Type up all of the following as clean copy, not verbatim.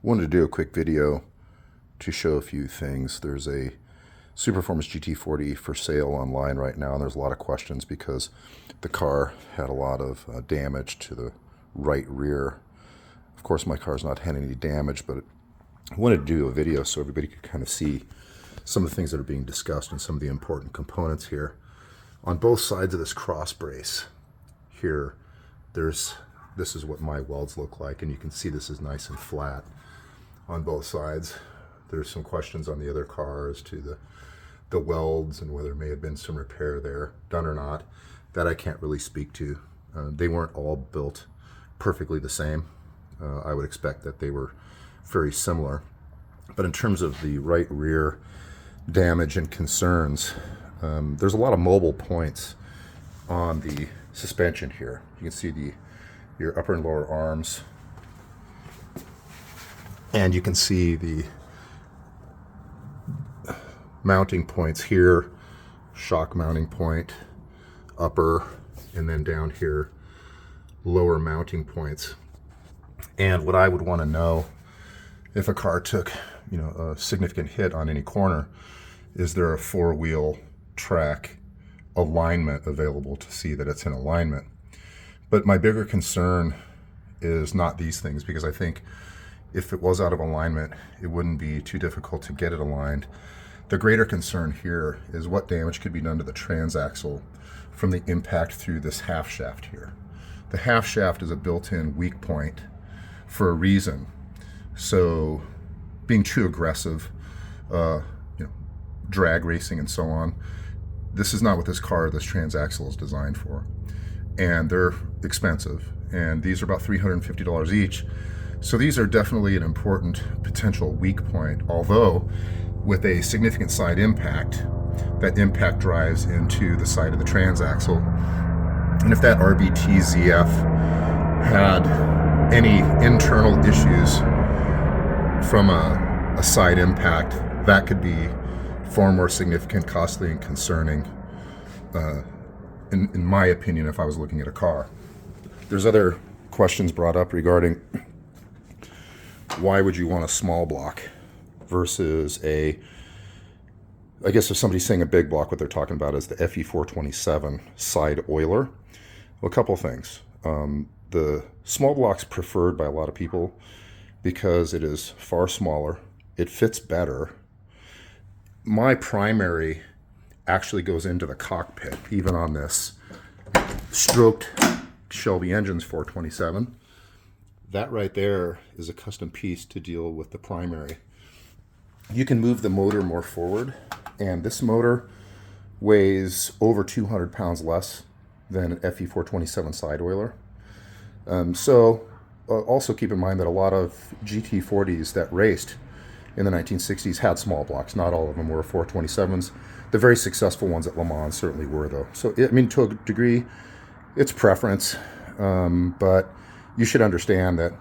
Wanted to do a quick video to show a few things. There's a Superformance GT40 for sale online right now, and there's a lot of questions because the car had a lot of damage to the right rear. Of course, my car's not had any damage, but I wanted to do a video so everybody could kind of see some of the things that are being discussed and some of the important components here. On both sides of this cross brace here, this is what my welds look like, and you can see this is nice and flat on both sides. There's some questions on the other car as to the welds and whether there may have been some repair there done or not. That I can't really speak to. They weren't all built perfectly the same. I would expect that they were very similar. But in terms of the right rear damage and concerns, there's a lot of mobile points on the suspension here. You can see your upper and lower arms, and you can see the mounting points here, shock mounting point, upper, and then down here, lower mounting points. And what I would want to know if a car took, a significant hit on any corner, is there a four-wheel track alignment available to see that it's in alignment? But my bigger concern is not these things, because I think if it was out of alignment, it wouldn't be too difficult to get it aligned. The greater concern here is what damage could be done to the transaxle from the impact through this half shaft here. The half shaft is a built-in weak point for a reason. So being too aggressive, drag racing and so on, this is not what this transaxle is designed for. And they're expensive, and these are about $350 each. So these are definitely an important potential weak point, although with a significant side impact, that impact drives into the side of the transaxle. And if that RBTZF had any internal issues from a side impact, that could be far more significant, costly, and concerning, in my opinion, if I was looking at a car. There's other questions brought up regarding why would you want a small block versus I guess if somebody's saying a big block, what they're talking about is the FE427 side oiler. Well, a couple things. The small block's preferred by a lot of people because it is far smaller, it fits better. My primary actually goes into the cockpit, even on this stroked Shelby Engines 427. That right there is a custom piece to deal with the primary. You can move the motor more forward, and this motor weighs over 200 pounds less than an FE427 side oiler. Also keep in mind that a lot of GT40s that raced in the 1960s had small blocks. Not all of them were 427s. The very successful ones at Le Mans certainly were, though. So, to a degree, it's preference, but you should understand that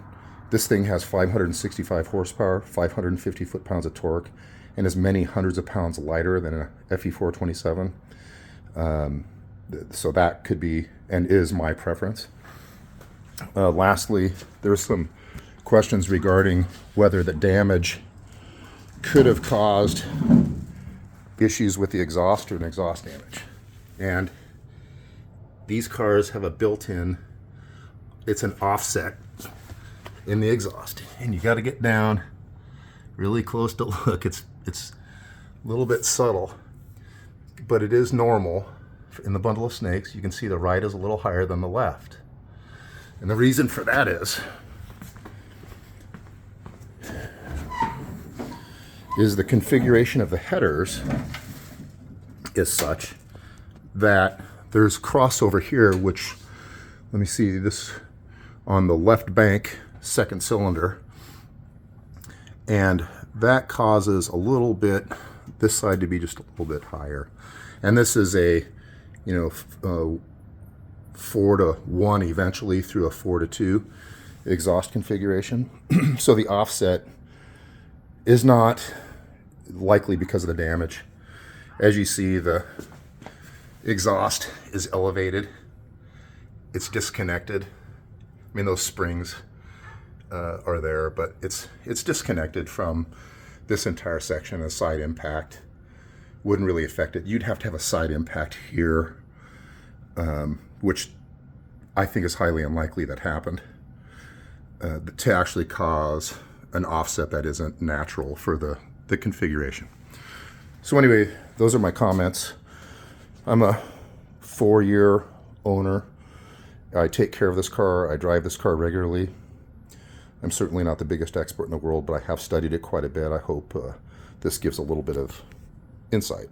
this thing has 565 horsepower, 550 foot-pounds of torque, and is many hundreds of pounds lighter than a FE427. So that could be and is my preference. Lastly, there's some questions regarding whether the damage could have caused issues with the exhaust or an exhaust damage. And these cars have a built-in, it's an offset in the exhaust, and you got to get down really close to look. It's a little bit subtle, but it is normal in the bundle of snakes. You can see the right is a little higher than the left, and the reason for that is the configuration of the headers is such that there's crossover here, which, let me see, this on the left bank, second cylinder, and that causes a little bit, this side to be just a little bit higher. And this is a 4-to-1 eventually through a 4-to-2 exhaust configuration. So the offset is not likely because of the damage. As you see, the exhaust is elevated. It's disconnected. Those springs are there, but it's disconnected from this entire section. A side impact wouldn't really affect it. You'd have to have a side impact here, which I think is highly unlikely that happened, to actually cause an offset that isn't natural for the configuration. So anyway, those are my comments. I'm a 4-year owner. I take care of this car. I drive this car regularly. I'm certainly not the biggest expert in the world, but I have studied it quite a bit. I hope this gives a little bit of insight.